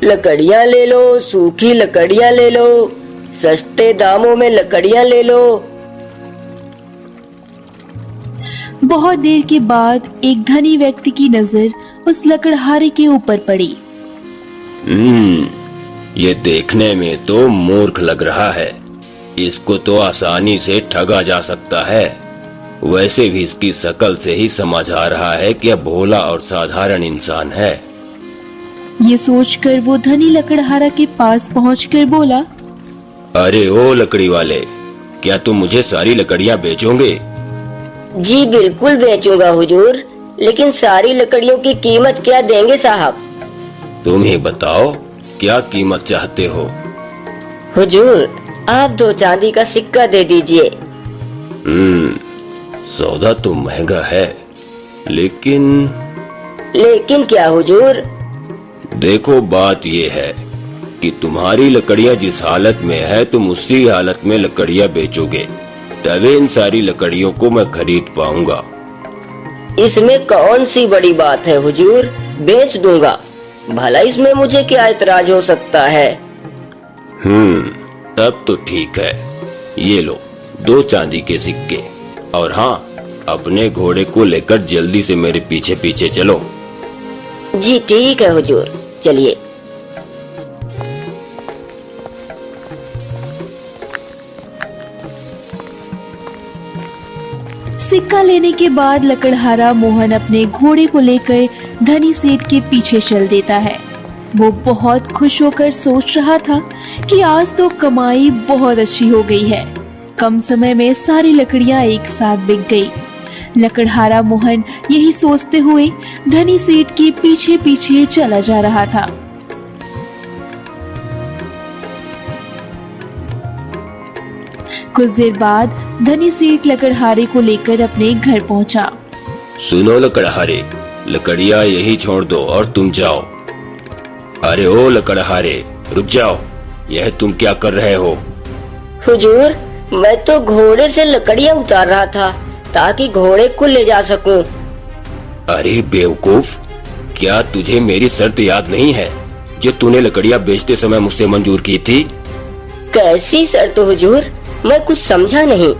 लकड़ियाँ ले लो, सूखी लकड़ियाँ ले लो, सस्ते दामों में लकड़ियाँ ले लो। बहुत देर के बाद एक धनी व्यक्ति की नजर उस लकड़हारे के ऊपर पड़ी। ये देखने में तो मूर्ख लग रहा है। इसको तो आसानी से ठगा जा सकता है। वैसे भी इसकी शक्ल से ही समझ आ रहा है कि यह भोला और साधारण इंसान है। ये सोचकर वो धनी लकड़हारा के पास पहुंचकर बोला, अरे ओ लकड़ी वाले, क्या तुम मुझे सारी लकड़ियाँ बेचोगे? जी बिल्कुल बेचूंगा हुजूर, लेकिन सारी लकड़ियों की कीमत क्या देंगे साहब? तुम ही बताओ, क्या कीमत चाहते हो? हुजूर, आप 2 चांदी का सिक्का दे दीजिए। सौदा तो महंगा है, लेकिन क्या हुजूर? देखो, बात ये है कि तुम्हारी लकड़ियाँ जिस हालत में है, तुम उसी हालत में लकड़ियाँ बेचोगे, तभी इन सारी लकड़ियों को मैं खरीद पाऊंगा। इसमें कौन सी बड़ी बात है हुजूर, बेच दूंगा। भला इसमें मुझे क्या इतराज हो सकता है? तब तो ठीक है। ये लो 2 चांदी के सिक्के, और हाँ, अपने घोड़े को लेकर जल्दी से मेरे पीछे पीछे चलो। जी ठीक है हुजूर, चलिए। सिक्का लेने के बाद लकड़हारा मोहन अपने घोड़े को लेकर धनी सेठ के पीछे चल देता है। वो बहुत खुश होकर सोच रहा था कि आज तो कमाई बहुत अच्छी हो गई है। कम समय में सारी लकड़ियां एक साथ बिक गई। लकड़हारा मोहन यही सोचते हुए धनी सेठ के पीछे पीछे चला जा रहा था। कुछ देर बाद धनी सेठ लकड़हारे को लेकर अपने घर पहुंचा। सुनो लकड़हारे, लकड़ियाँ यही छोड़ दो और तुम जाओ। अरे ओ लकड़हारे, रुक जाओ, यह तुम क्या कर रहे हो? हुजूर, मैं तो घोड़े से लकड़ियाँ उतार रहा था ताकि घोड़े को ले जा सकूं। अरे बेवकूफ, क्या तुझे मेरी शर्त याद नहीं है जो तूने लकड़ियाँ बेचते समय मुझसे मंजूर की थी? कैसी शर्त हुजूर? मैं कुछ समझा नहीं।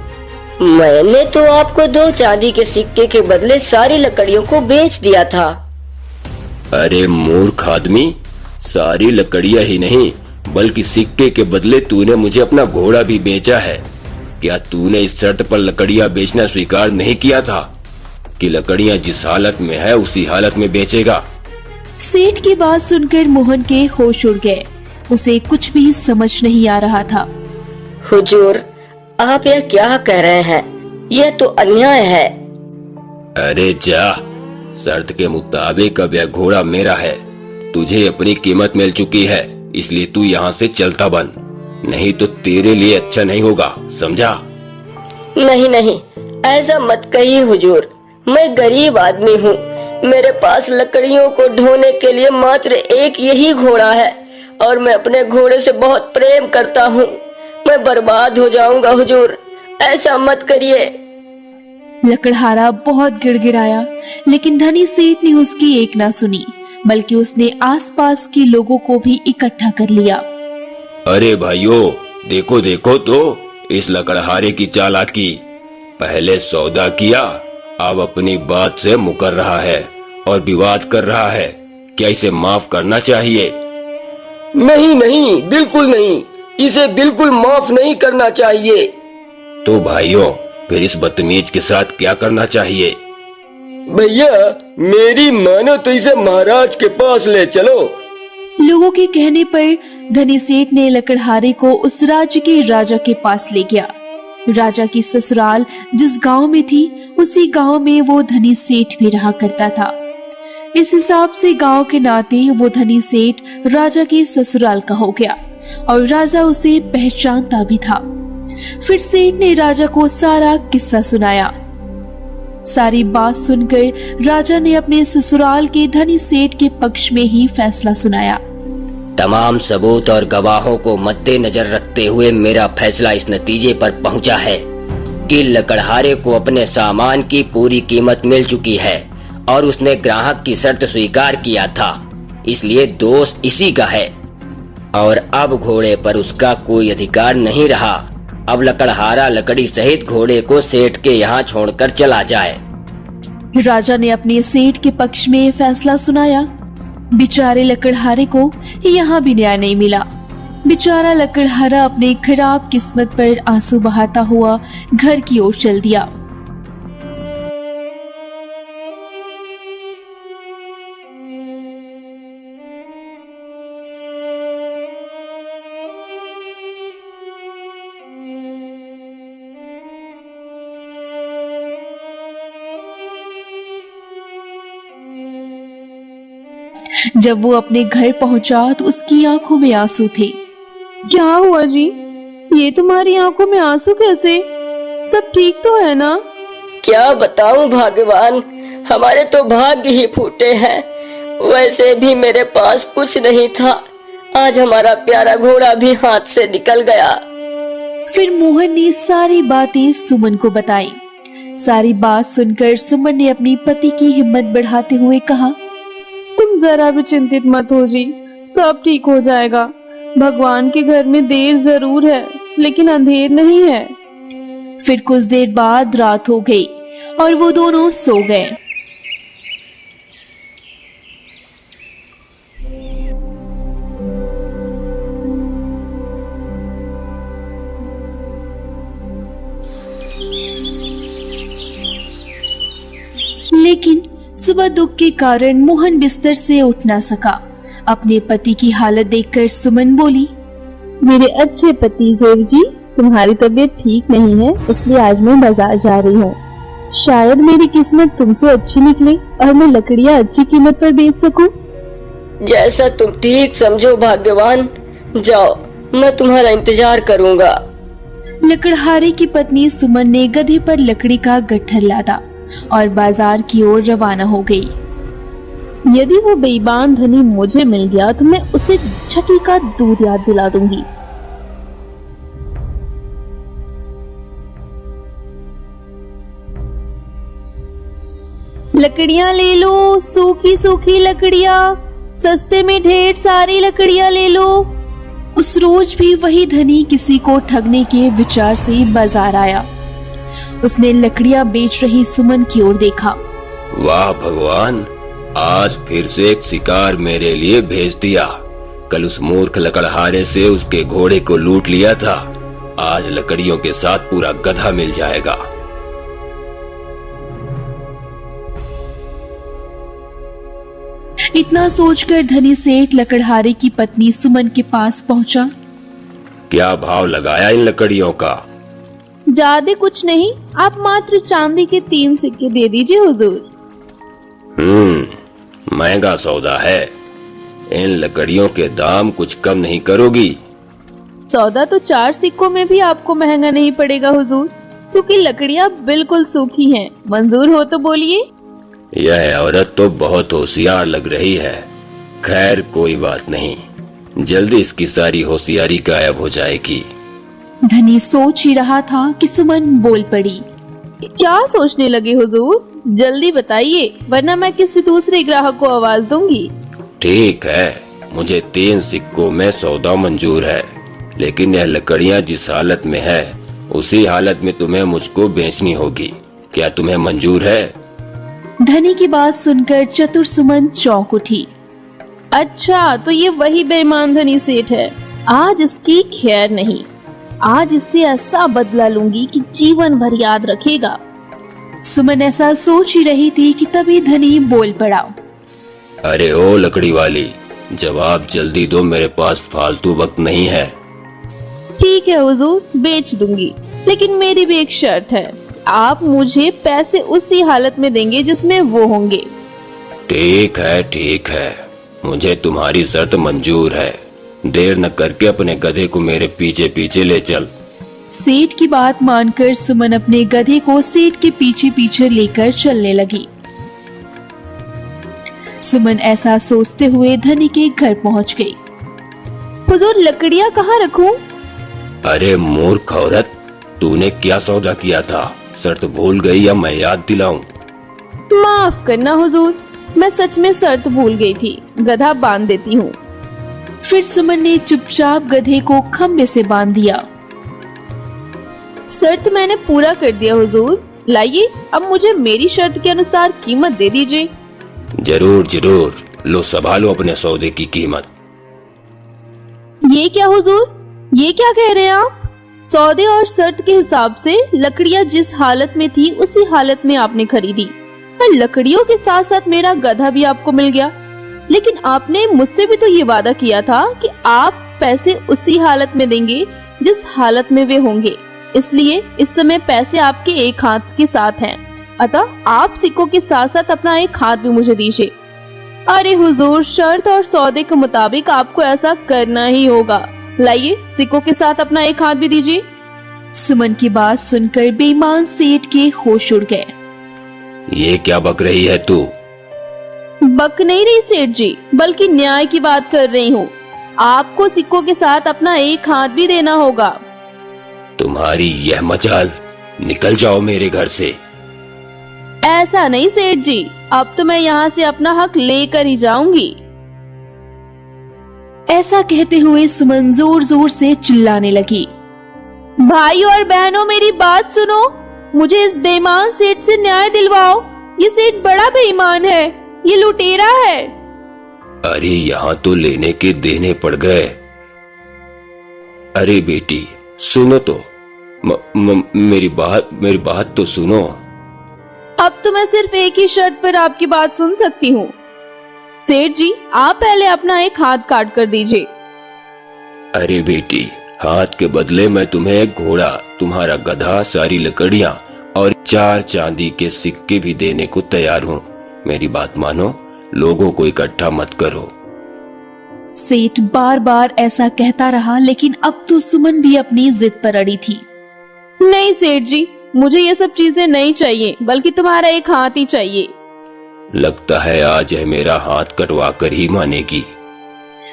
मैंने तो आपको 2 चांदी के सिक्के के बदले सारी लकड़ियों को बेच दिया था। अरे मूर्ख आदमी, सारी लकड़ियाँ ही नहीं बल्कि सिक्के के बदले तूने मुझे अपना घोड़ा भी बेचा है। क्या तूने इस शर्त पर लकड़ियाँ बेचना स्वीकार नहीं किया था कि लकड़ियाँ जिस हालत में है उसी हालत में बेचेगा? सेठ की बात सुनकर मोहन के होश उड़ गए। उसे कुछ भी समझ नहीं आ रहा था। हुजूर, आप यह क्या कह रहे हैं? यह तो अन्याय है। अरे जा, शर्त के मुताबिक अब यह घोड़ा मेरा है। तुझे अपनी कीमत मिल चुकी है, इसलिए तू यहाँ से चलता बन, नहीं तो तेरे लिए अच्छा नहीं होगा, समझा? नहीं नहीं, ऐसा मत कहिए हुजूर। मैं गरीब आदमी हूँ। मेरे पास लकड़ियों को ढोने के लिए मात्र एक यही घोड़ा है और मैं अपने घोड़े से बहुत प्रेम करता हूँ। मैं बर्बाद हो जाऊंगा हुजूर, ऐसा मत करिए। लकड़हारा बहुत गिड़गिड़ाया, लेकिन धनी सेठ ने उसकी एक ना सुनी, बल्कि उसने आसपास के लोगों को भी इकट्ठा कर लिया। अरे भाइयों, देखो देखो तो इस लकड़हारे की चालाकी। पहले सौदा किया, अब अपनी बात से मुकर रहा है और विवाद कर रहा है। क्या इसे माफ करना चाहिए? नहीं नहीं, बिल्कुल नहीं, इसे बिल्कुल माफ नहीं करना चाहिए। तो भाइयों, फिर इस बदतमीज के साथ क्या करना चाहिए? भैया, मेरी मानो तो इसे महाराज के पास ले चलो। लोगों के कहने पर धनी सेठ ने लकड़हारे को उस राज्य के राजा के पास ले गया। राजा की ससुराल जिस गांव में थी, उसी गांव में वो धनी सेठ भी रहा करता था। इस हिसाब से गांव के नाते वो धनी सेठ राजा के ससुराल का हो गया और राजा उसे पहचानता भी था। फिर सेठ ने राजा को सारा किस्सा सुनाया। सारी बात सुनकर राजा ने अपने ससुराल के धनी सेठ के पक्ष में ही फैसला सुनाया। तमाम सबूत और गवाहों को मद्देनजर रखते हुए मेरा फैसला इस नतीजे पर पहुंचा है कि लकड़हारे को अपने सामान की पूरी कीमत मिल चुकी है और उसने ग्राहक की शर्त स्वीकार किया था। इसलिए दोष इसी का है। और अब घोड़े पर उसका कोई अधिकार नहीं रहा। अब लकड़हारा लकड़ी सहित घोड़े को सेठ के यहाँ छोड़कर चला जाए। राजा ने अपने सेठ के पक्ष में फैसला सुनाया। बेचारे लकड़हारे को यहाँ भी न्याय नहीं मिला। बेचारा लकड़हारा अपने खराब किस्मत पर आंसू बहाता हुआ घर की ओर चल दिया। जब वो अपने घर पहुंचा तो उसकी आंखों में आंसू थे। क्या हुआ जी? ये तुम्हारी आंखों में आंसू कैसे? सब ठीक तो है ना? क्या बताऊं भगवान, हमारे तो भाग्य ही फूटे हैं। वैसे भी मेरे पास कुछ नहीं था। आज हमारा प्यारा घोड़ा भी हाथ से निकल गया। फिर मोहन ने सारी बातें सुमन को बताई। सारी बात सुनकर सुमन ने अपनी पति की हिम्मत बढ़ाते हुए कहा, तुम जरा भी चिंतित मत हो जी, सब ठीक हो जाएगा। भगवान के घर में देर जरूर है, लेकिन अंधेर नहीं है। फिर कुछ देर बाद रात हो गई और वो दोनों सो गए। लेकिन सुबह दुख के कारण मोहन बिस्तर से उठ ना सका। अपने पति की हालत देखकर सुमन बोली, मेरे अच्छे पति देव जी, तुम्हारी तबीयत ठीक नहीं है, इसलिए आज मैं बाजार जा रही हूँ। शायद मेरी किस्मत तुमसे अच्छी निकले और मैं लकड़ियाँ अच्छी कीमत पर बेच सकूं। जैसा तुम ठीक समझो भाग्यवान। जाओ, मैं तुम्हारा इंतजार करूँगा। लकड़हारे की पत्नी सुमन ने गधे पर लकड़ी का गट्ठर लादा और बाजार की ओर रवाना हो गई। यदि वो बेईमान धनी मुझे मिल गया तो मैं उसे छठी का दूध याद दिला दूंगी। लकड़ियाँ ले लो, सूखी सूखी लकड़ियाँ, सस्ते में ढेर सारी लकड़ियाँ ले लो। उस रोज भी वही धनी किसी को ठगने के विचार से बाजार आया। उसने लकड़ियां बेच रही सुमन की ओर देखा। वाह भगवान, आज फिर से एक शिकार मेरे लिए भेज दिया। कल उस मूर्ख लकड़हारे से उसके घोड़े को लूट लिया था। आज लकड़ियों के साथ पूरा गधा मिल जाएगा। इतना सोचकर धनी सेठ लकड़हारे की पत्नी सुमन के पास पहुंचा। क्या भाव लगाया इन लकड़ियों का? ज्यादा कुछ नहीं, आप मात्र चांदी के 3 सिक्के दे दीजिए हुजूर। महंगा सौदा है। इन लकड़ियों के दाम कुछ कम नहीं करोगी? सौदा तो 4 सिक्कों में भी आपको महंगा नहीं पड़ेगा हुजूर, क्योंकि लकड़ियाँ बिल्कुल सूखी हैं। मंजूर हो तो बोलिए। यह औरत तो बहुत होशियार लग रही है। खैर कोई बात नहीं, जल्दी इसकी सारी होशियारी गायब हो जाएगी। धनी सोच ही रहा था कि सुमन बोल पड़ी। क्या सोचने लगे हुजूर? जल्दी बताइए, वरना मैं किसी दूसरे ग्राहक को आवाज दूंगी। ठीक है, मुझे 3 सिक्कों में सौदा मंजूर है, लेकिन यह लकड़ियाँ जिस हालत में है उसी हालत में तुम्हें मुझको बेचनी होगी। क्या तुम्हें मंजूर है? धनी की बात सुनकर चतुर सुमन चौंक उठी। अच्छा, तो ये वही बेईमान धनी सेठ है। आज इसकी खैर नहीं। आज इससे ऐसा बदला लूंगी कि जीवन भर याद रखेगा। सुमन ऐसा सोच ही रही थी कि तभी धनी बोल पड़ा। अरे ओ लकड़ी वाली, जवाब जल्दी दो, मेरे पास फालतू वक्त नहीं है। ठीक है हुजूर, बेच दूंगी, लेकिन मेरी भी एक शर्त है। आप मुझे पैसे उसी हालत में देंगे जिसमें वो होंगे। ठीक है, मुझे तुम्हारी शर्त मंजूर है। देर न करके अपने गधे को मेरे पीछे पीछे ले चल। सेठ की बात मानकर सुमन अपने गधे को सेठ के पीछे पीछे लेकर चलने लगी। सुमन ऐसा सोचते हुए धनी के घर पहुंच गई। हुजूर, लकड़ियाँ कहाँ रखूं? अरे मूर्ख औरत, तूने क्या सौदा किया था? शर्त भूल गई या मैं याद दिलाऊं? माफ करना हुजूर, मैं सच में शर्त भूल गई थी, गधा बांध देती हूँ। फिर सुमन ने चुपचाप गधे को खम्भे से बांध दिया। शर्त मैंने पूरा कर दिया हुजूर। लाइए अब मुझे मेरी शर्त के अनुसार कीमत दे दीजिए। जरूर जरूर, लो संभालो अपने सौदे की कीमत। ये क्या हुजूर, ये क्या कह रहे हैं आप? सौदे और शर्त के हिसाब से लकड़ियाँ जिस हालत में थी उसी हालत में आपने खरीदी, और लकड़ियों के साथ साथ मेरा गधा भी आपको मिल गया। लेकिन आपने मुझसे भी तो ये वादा किया था कि आप पैसे उसी हालत में देंगे जिस हालत में वे होंगे। इसलिए इस समय पैसे आपके एक हाथ के साथ हैं, अतः आप सिक्कों के साथ साथ अपना एक हाथ भी मुझे दीजिए। अरे हुजूर, शर्त और सौदे के मुताबिक आपको ऐसा करना ही होगा। लाइए सिक्कों के साथ अपना एक हाथ भी दीजिए। सुमन की बात सुनकर बेईमान सेठ के होश उड़ गए। ये क्या बक रही है तू? बक नहीं रही सेठ जी, बल्कि न्याय की बात कर रही हूँ। आपको सिक्कों के साथ अपना एक हाथ भी देना होगा। तुम्हारी यह मजाल, निकल जाओ मेरे घर से। ऐसा नहीं सेठ जी, अब तो मैं यहाँ से अपना हक लेकर ही जाऊंगी। ऐसा कहते हुए सुमन जोर जोर से चिल्लाने लगी। भाइयों और बहनों, मेरी बात सुनो, मुझे इस बेईमान सेठ से न्याय दिलवाओ। ये सेठ बड़ा बेईमान है, ये लुटेरा है। अरे यहाँ तो लेने के देने पड़ गए। अरे बेटी सुनो तो, मेरी बात तो सुनो। अब तो मैं सिर्फ एक ही शर्त पर आपकी बात सुन सकती हूँ। सेठ जी, आप पहले अपना एक हाथ काट कर दीजिए। अरे बेटी, हाथ के बदले मैं तुम्हें एक घोड़ा, तुम्हारा गधा, सारी लकड़ियाँ और 4 चांदी के सिक्के भी देने को तैयार हूँ। मेरी बात मानो, लोगों को इकट्ठा मत करो। सेठ बार बार ऐसा कहता रहा, लेकिन अब तो सुमन भी अपनी जिद पर अड़ी थी। नहीं सेठ जी, मुझे ये सब चीजें नहीं चाहिए, बल्कि तुम्हारा एक हाथ ही चाहिए। लगता है आज है मेरा हाथ कटवा कर ही मानेगी।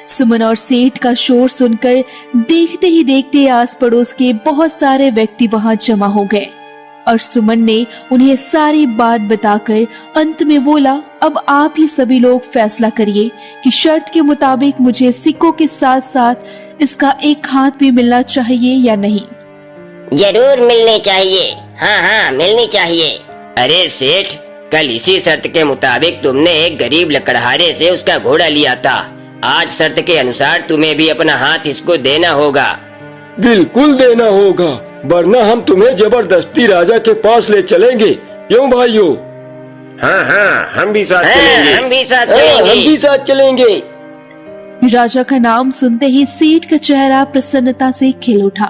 सुमन और सेठ का शोर सुनकर देखते ही देखते आस पड़ोस के बहुत सारे व्यक्ति वहां जमा हो गए और सुमन ने उन्हें सारी बात बताकर अंत में बोला, अब आप ही सभी लोग फैसला करिए कि शर्त के मुताबिक मुझे सिक्कों के साथ साथ इसका एक हाथ भी मिलना चाहिए या नहीं। जरूर मिलने चाहिए। हाँ, मिलनी चाहिए। अरे सेठ, कल इसी शर्त के मुताबिक तुमने एक गरीब लकड़हारे से उसका घोड़ा लिया था। आज शर्त के अनुसार तुम्हें भी अपना हाथ इसको देना होगा। बिल्कुल देना होगा, वरना हम तुम्हें जबरदस्ती राजा के पास ले चलेंगे। क्यों भाइयों? हाँ, हम भी साथ चलेंगे। हम भी साथ चलेंगे। राजा का नाम सुनते ही सेठ का चेहरा प्रसन्नता से खिल उठा।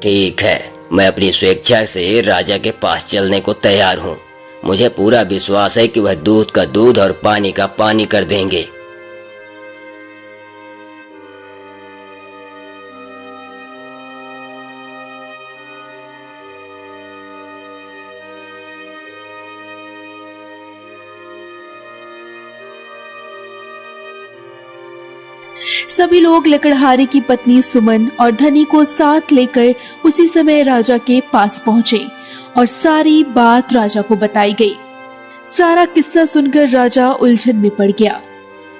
ठीक है, मैं अपनी स्वेच्छा से राजा के पास चलने को तैयार हूँ। मुझे पूरा विश्वास है कि वह दूध का दूध और पानी का पानी कर देंगे। सभी लोग लकड़हारे की पत्नी सुमन और धनी को साथ लेकर उसी समय राजा के पास पहुंचे और सारी बात राजा को बताई गई। सारा किस्सा सुनकर राजा उलझन में पड़ गया।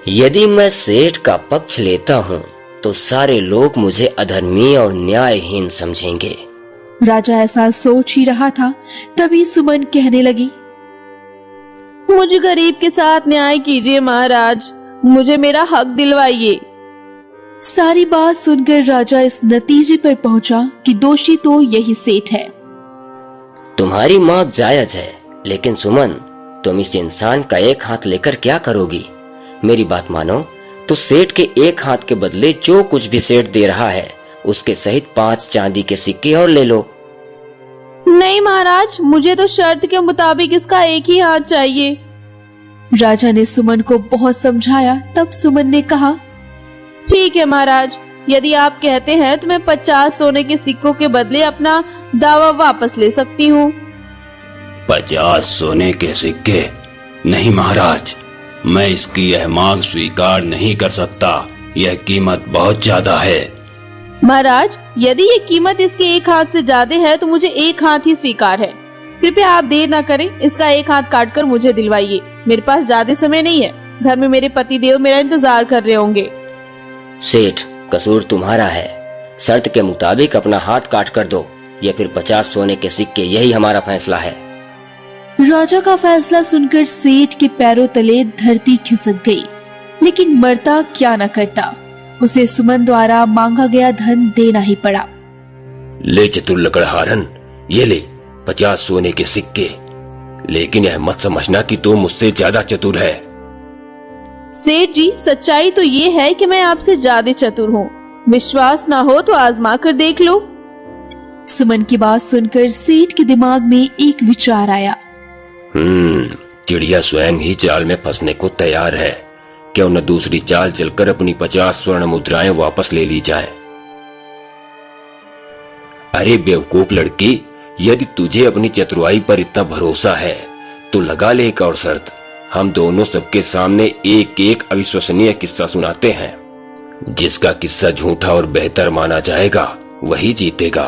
यदि मैं सेठ का पक्ष लेता हूँ तो सारे लोग मुझे अधर्मी और न्यायहीन समझेंगे। राजा ऐसा सोच ही रहा था, तभी सुमन कहने लगी, मुझे गरीब के साथ न्याय कीजिए महाराज, मुझे मेरा हक दिलवाइए। सारी बात सुनकर राजा इस नतीजे पर पहुंचा कि दोषी तो यही सेठ है। तुम्हारी मौत जायज है, लेकिन सुमन, तुम इस इंसान का एक हाथ लेकर क्या करोगी? मेरी बात मानो तो सेठ के एक हाथ के बदले जो कुछ भी सेठ दे रहा है उसके सहित 5 चांदी के सिक्के और ले लो। नहीं महाराज, मुझे तो शर्त के मुताबिक इसका एक ही हाथ चाहिए। राजा ने सुमन को बहुत समझाया, तब सुमन ने कहा, ठीक है महाराज, यदि आप कहते हैं तो मैं 50 सोने के सिक्कों के बदले अपना दावा वापस ले सकती हूँ। 50 सोने के सिक्के? नहीं महाराज, मैं इसकी यह मांग स्वीकार नहीं कर सकता। यह कीमत बहुत ज्यादा है। महाराज, यदि ये कीमत इसके एक हाथ से ज्यादा है तो मुझे एक हाथ ही स्वीकार है। कृपया आप देर न करें, इसका एक हाथ काटकर मुझे दिलवाइए, मेरे पास ज्यादा समय नहीं है। घर में मेरे पति देव मेरा इंतजार कर रहे होंगे। सेठ, कसूर तुम्हारा है। शर्त के मुताबिक अपना हाथ काट कर दो या फिर 50 सोने के सिक्के, यही हमारा फैसला है। राजा का फैसला सुनकर सेठ के पैरों तले धरती खिसक गई, लेकिन मरता क्या न करता, उसे सुमन द्वारा मांगा गया धन देना ही पड़ा। ले चतुर लकड़हारन, ये ले 50 सोने के सिक्के, लेकिन यह मत समझना कि तू मुझसे ज्यादा चतुर है। सेठ जी, सच्चाई तो ये है कि मैं आपसे ज्यादा चतुर हूँ। विश्वास ना हो तो आजमा कर देख लो। सुमन की बात सुनकर सेठ के दिमाग में एक विचार आया। चिड़िया स्वयं ही जाल में फंसने को तैयार है, क्यों न दूसरी चाल चलकर अपनी 50 स्वर्ण मुद्राएं वापस ले ली जाए। अरे बेवकूफ लड़की, यदि तुझे अपनी चतुराई पर इतना भरोसा है तो लगा ले एक और शर्त। हम दोनों सबके सामने एक एक अविश्वसनीय किस्सा सुनाते हैं। जिसका किस्सा झूठा और बेहतर माना जाएगा वही जीतेगा।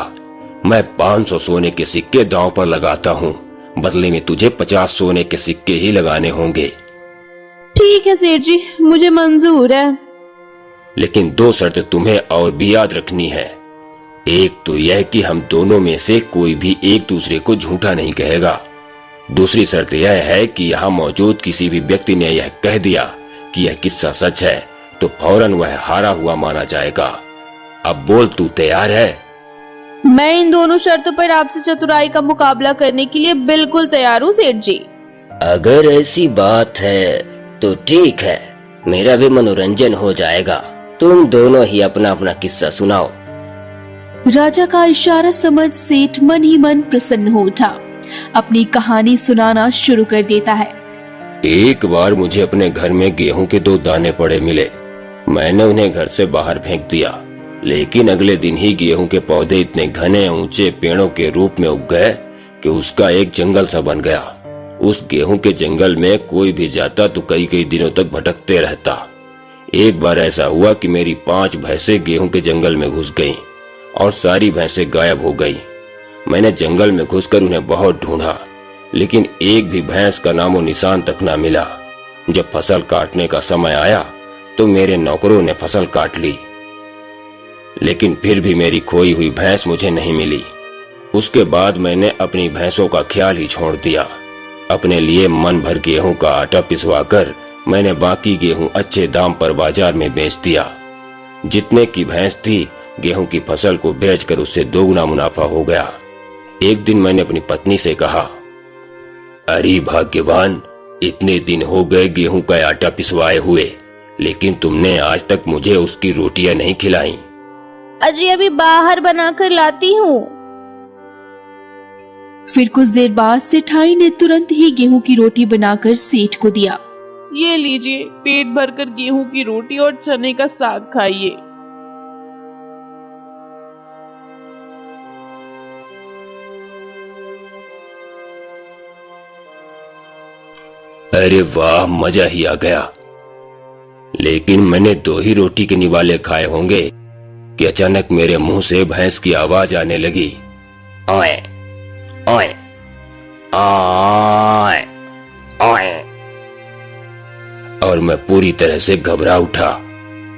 मैं 500 सोने के सिक्के दांव पर लगाता हूँ, बदले में तुझे 50 सोने के सिक्के ही लगाने होंगे। ठीक है सेठ जी, मुझे मंजूर है। लेकिन 2 शर्तें तुम्हें और भी याद रखनी है। एक तो यह कि हम दोनों में से कोई भी एक दूसरे को झूठा नहीं कहेगा। दूसरी शर्त यह है कि यहाँ मौजूद किसी भी व्यक्ति ने यह कह दिया कि यह किस्सा सच है तो फौरन वह हारा हुआ माना जाएगा। अब बोल, तू तैयार है? मैं इन दोनों शर्तों पर आपसे चतुराई का मुकाबला करने के लिए बिल्कुल तैयार हूँ सेठ जी। अगर ऐसी बात है तो ठीक है, मेरा भी मनोरंजन हो जाएगा। तुम दोनों ही अपना अपना किस्सा सुनाओ। राजा का इशारा समझ सेठ मन ही मन प्रसन्न हो उठा, अपनी कहानी सुनाना शुरू कर देता है। एक बार मुझे अपने घर में गेहूं के 2 दाने पड़े मिले। मैंने उन्हें घर से बाहर फेंक दिया, लेकिन अगले दिन ही गेहूं के पौधे इतने घने ऊंचे पेड़ों के रूप में उग गए कि उसका एक जंगल सा बन गया। उस गेहूं के जंगल में कोई भी जाता तो कई कई दिनों तक भटकते रहता। एक बार ऐसा हुआ कि मेरी 5 भैंसें गेहूं के जंगल में घुस गईं और सारी भैंसें गायब हो गईं। मैंने जंगल में घुसकर उन्हें बहुत ढूंढा, लेकिन एक भी भैंस का नामो निशान तक ना मिला। जब फसल काटने का समय आया तो मेरे नौकरों ने फसल काट ली, लेकिन फिर भी मेरी खोई हुई भैंस मुझे नहीं मिली। उसके बाद मैंने अपनी भैंसों का ख्याल ही छोड़ दिया। अपने लिए मन भर गेहूं का आटा पिसवाकर मैंने बाकी गेहूं अच्छे दाम पर बाजार में बेच दिया। जितने की भैंस थी, गेहूं की फसल को बेचकर उससे 2 गुना मुनाफा हो गया। एक दिन मैंने अपनी पत्नी से कहा, अरे भाग्यवान, इतने दिन हो गए गेहूं का आटा पिसवाए हुए, लेकिन तुमने आज तक मुझे उसकी रोटियां नहीं खिलाई। अजी अभी बाहर बनाकर लाती हूँ। फिर कुछ देर बाद सेठाई ने तुरंत ही गेहूं की रोटी बनाकर सेठ को दिया। ये लीजिए, पेट भरकर गेहूं की रोटी और चने का साग खाइए। अरे वाह, मजा ही आ गया। लेकिन मैंने 2 ही रोटी के निवाले खाए होंगे कि अचानक मेरे मुंह से भैंस की आवाज आने लगी। ओए ओए ओए ओए। और मैं पूरी तरह से घबरा उठा।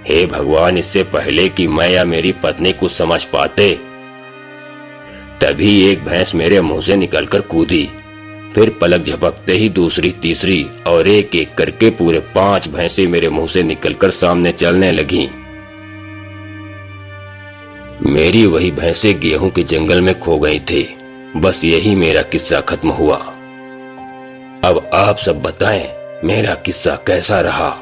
हे भगवान, इससे पहले कि मैं या मेरी पत्नी कुछ समझ पाते, तभी एक भैंस मेरे मुंह से निकलकर कूदी। फिर पलक झपकते ही दूसरी, तीसरी और एक एक करके पूरे 5 भैंसें मेरे मुंह से निकलकर सामने चलने लगीं। मेरी वही भैंसें गेहूं के जंगल में खो गई थी। बस यही मेरा किस्सा खत्म हुआ। अब आप सब बताएं, मेरा किस्सा कैसा रहा?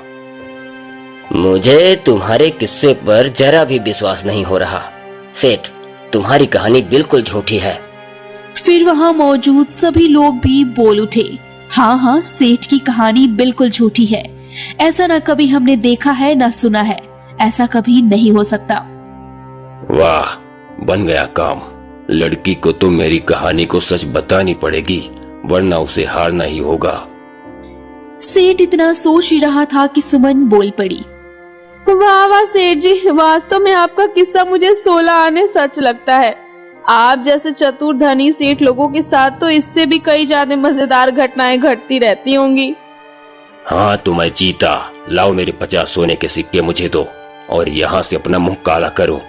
मुझे तुम्हारे किस्से पर जरा भी विश्वास नहीं हो रहा। सेठ, तुम्हारी कहानी बिल्कुल झूठी है। फिर वहाँ मौजूद सभी लोग भी बोल उठे, हाँ हाँ, सेठ की कहानी बिल्कुल झूठी है। ऐसा ना कभी हमने देखा है ना सुना है, ऐसा कभी नहीं हो सकता। वाह, बन गया काम। लड़की को तो मेरी कहानी को सच बतानी पड़ेगी, वरना उसे हारना ही होगा। सेठ इतना सोच ही रहा था कि सुमन बोल पड़ी। वाह वाह सेठ जी, वास्तव में आपका किस्सा मुझे 16 आने सच लगता है। आप जैसे चतुर धनी सेठ लोगों के साथ तो इससे भी कई ज्यादा मजेदार घटनाएं घटती रहती होंगी। हाँ तो मैं जीता। लाओ मेरे 50 सोने के सिक्के मुझे दो और यहाँ से अपना मुंह काला करो।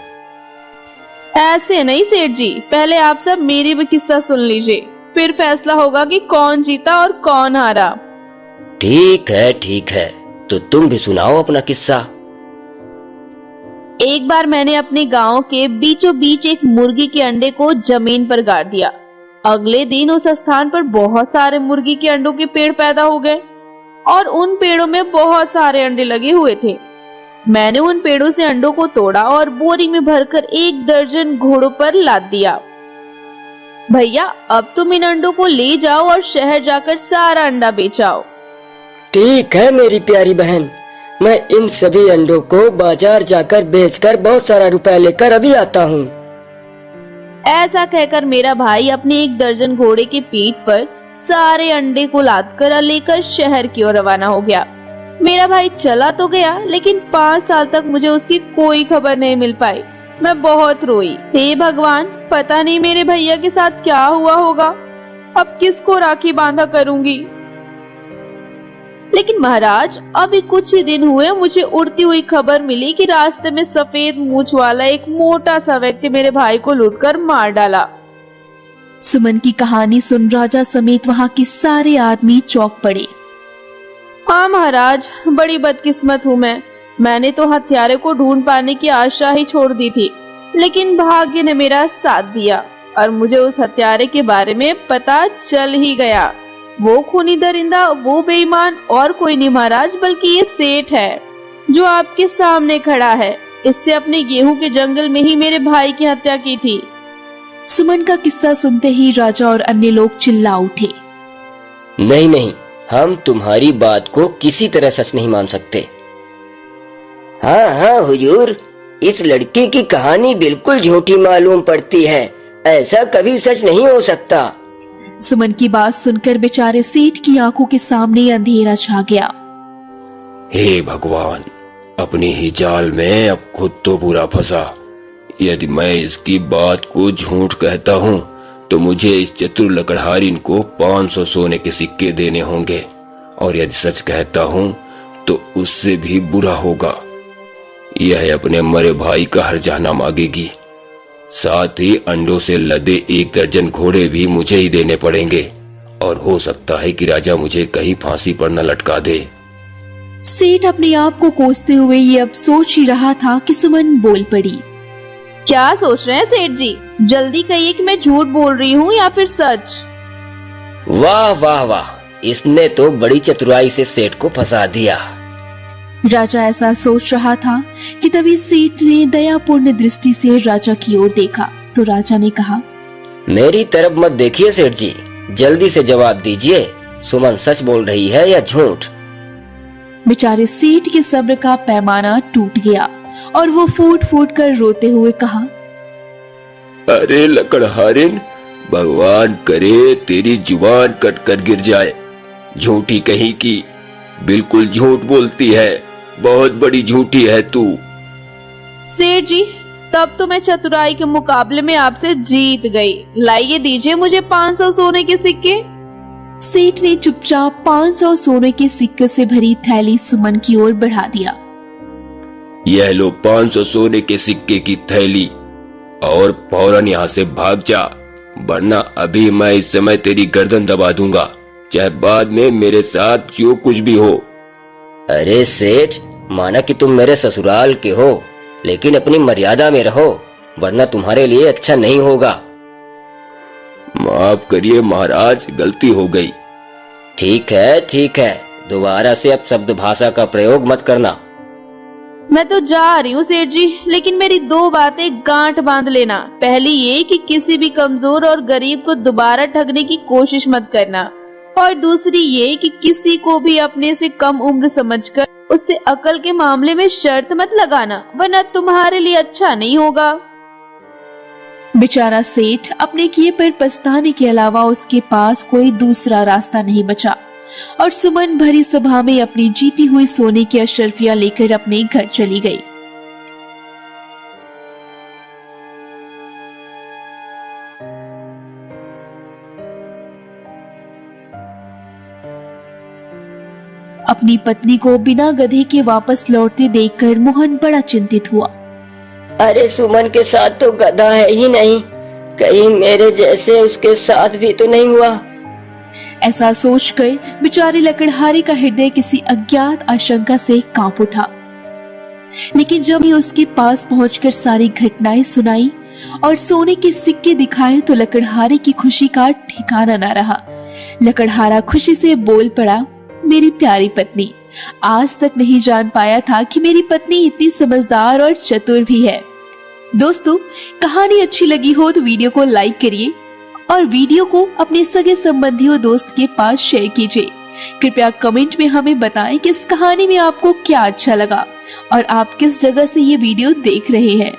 ऐसे नहीं सेठ जी, पहले आप सब मेरी भी किस्सा सुन लीजिए, फिर फैसला होगा कि कौन जीता और कौन हारा। ठीक है, तो तुम भी सुनाओ अपना किस्सा। एक बार मैंने अपने गांव के बीचों बीच एक मुर्गी के अंडे को जमीन पर गाड़ दिया। अगले दिन उस स्थान पर बहुत सारे मुर्गी के अंडों के पेड़ पैदा हो गए और उन पेड़ों में बहुत सारे अंडे लगे हुए थे। मैंने उन पेड़ों से अंडों को तोड़ा और बोरी में भरकर 1 दर्जन घोड़ों पर लाद दिया। भैया, अब तुम इन अंडों को ले जाओ और शहर जाकर सारा अंडा बेचाओ। ठीक है मेरी प्यारी बहन, मैं इन सभी अंडों को बाजार जाकर बेचकर बहुत सारा रुपया लेकर अभी आता हूँ। ऐसा कहकर मेरा भाई अपने 1 दर्जन घोड़े के पीठ पर सारे अंडे को लादकर लेकर शहर की ओर रवाना हो गया। मेरा भाई चला तो गया, लेकिन 5 साल तक मुझे उसकी कोई खबर नहीं मिल पाई। मैं बहुत रोई। हे भगवान, पता नहीं मेरे भैया के साथ क्या हुआ होगा। अब किसको राखी बांधा करूंगी। लेकिन महाराज, अभी कुछ ही दिन हुए मुझे उड़ती हुई खबर मिली कि रास्ते में सफेद मूंछ वाला एक मोटा सा व्यक्ति मेरे भाई को लूटकर मार डाला। सुमन की कहानी सुन राजा समेत वहाँ के सारे आदमी चौंक पड़े। हाँ महाराज, बड़ी बदकिस्मत हूँ मैं। मैंने तो हत्यारे को ढूंढ पाने की आशा ही छोड़ दी थी, लेकिन भाग्य ने मेरा साथ दिया और मुझे उस हत्यारे के बारे में पता चल ही गया। वो खूनी दरिंदा, वो बेईमान और कोई नहीं महाराज, बल्कि ये सेठ है जो आपके सामने खड़ा है। इससे अपने गेहूं के जंगल में ही मेरे भाई की हत्या की थी। सुमन का किस्सा सुनते ही राजा और अन्य लोग चिल्ला उठे। नहीं, हम तुम्हारी बात को किसी तरह सच नहीं मान सकते। हाँ हुजूर, इस लड़की की कहानी बिल्कुल झूठी मालूम पड़ती है। ऐसा कभी सच नहीं हो सकता। सुमन की बात सुनकर बेचारे सेठ की आंखों के सामने अंधेरा छा गया। हे भगवान, अपनी ही जाल में अब खुद तो पूरा फंसा। यदि मैं इसकी बात को झूठ कहता हूँ तो मुझे इस चतुर लकड़हारिन को 500 सोने के सिक्के देने होंगे, और यदि सच कहता हूँ तो उससे भी बुरा होगा। यह अपने मरे भाई का हर्जाना मांगेगी। साथ ही अंडों से लदे 1 दर्जन घोड़े भी मुझे ही देने पड़ेंगे, और हो सकता है कि राजा मुझे कहीं फांसी पर न लटका दे। सेठ अपने आप को कोसते हुए ये अब सोच ही रहा था कि सुमन बोल पड़ी। क्या सोच रहे हैं सेठ जी? जल्दी कहिए कि मैं झूठ बोल रही हूँ या फिर सच। वाह, इसने तो बड़ी चतुराई से सेठ को फंसा दिया। राजा ऐसा सोच रहा था कि तभी सेठ ने दयापूर्ण दृष्टि से राजा की ओर देखा तो राजा ने कहा, मेरी तरफ मत देखिए सेठ जी, जल्दी से जवाब दीजिए, सुमन सच बोल रही है या झूठ? बेचारे सेठ के सब्र का पैमाना टूट गया और वो फूट फूट कर रोते हुए कहा, अरे लकड़हारिन, भगवान करे तेरी जुबान कट कर गिर जाए। झूठी कहीं की, बिल्कुल झूठ बोलती है, बहुत बड़ी झूठी है तू। सेठ जी, तब तो मैं चतुराई के मुकाबले में आपसे जीत गई। लाइए, दीजिए मुझे 500 सोने के सिक्के। सेठ ने चुपचाप 500 सोने के सिक्के से भरी थैली सुमन की ओर बढ़ा दिया। यह लो 500 सोने के सिक्के की थैली, और फौरन यहाँ से भाग जा, वरना अभी मैं इस समय तेरी गर्दन दबा दूंगा, चाहे बाद में मेरे साथ जो कुछ भी हो। अरे सेठ, माना कि तुम मेरे ससुराल के हो, लेकिन अपनी मर्यादा में रहो, वरना तुम्हारे लिए अच्छा नहीं होगा। माफ करिए महाराज, गलती हो गई। ठीक है, दोबारा से अब शब्द भाषा का प्रयोग मत करना। मैं तो जा रही हूँ सेठ जी, लेकिन मेरी 2 बातें गांठ बांध लेना। पहली ये कि किसी भी कमजोर और गरीब को दोबारा ठगने की कोशिश मत करना, और दूसरी ये कि किसी को भी अपने से कम उम्र समझकर उससे अकल के मामले में शर्त मत लगाना, वरना तुम्हारे लिए अच्छा नहीं होगा। बेचारा सेठ अपने किए पर पछताने के अलावा उसके पास कोई दूसरा रास्ता नहीं बचा और सुमन भरी सभा में अपनी जीती हुई सोने की अशर्फियां लेकर अपने घर चली गई। अपनी पत्नी को बिना गधे के वापस लौटते देखकर मोहन बड़ा चिंतित हुआ। अरे सुमन के साथ तो गधा है ही नहीं, कहीं मेरे जैसे उसके साथ भी तो नहीं हुआ। ऐसा सोचकर बेचारे लकड़हारे का हृदय किसी अज्ञात आशंका से कांप उठा। लेकिन जब ये उसके पास पहुंचकर सारी घटनाएं सुनाई और सोने के सिक्के दिखाए तो लकड़हारे की खुशी का ठिकाना न रहा। लकड़हारा खुशी से बोल पड़ा, मेरी प्यारी पत्नी, आज तक नहीं जान पाया था कि मेरी पत्नी इतनी समझदार और चतुर भी है। दोस्तों, कहानी अच्छी लगी हो तो वीडियो को लाइक करिए और वीडियो को अपने सगे संबंधियों दोस्त के पास शेयर कीजिए। कृपया कमेंट में हमें बताएं कि इस कहानी में आपको क्या अच्छा लगा और आप किस जगह से ये वीडियो देख रहे हैं।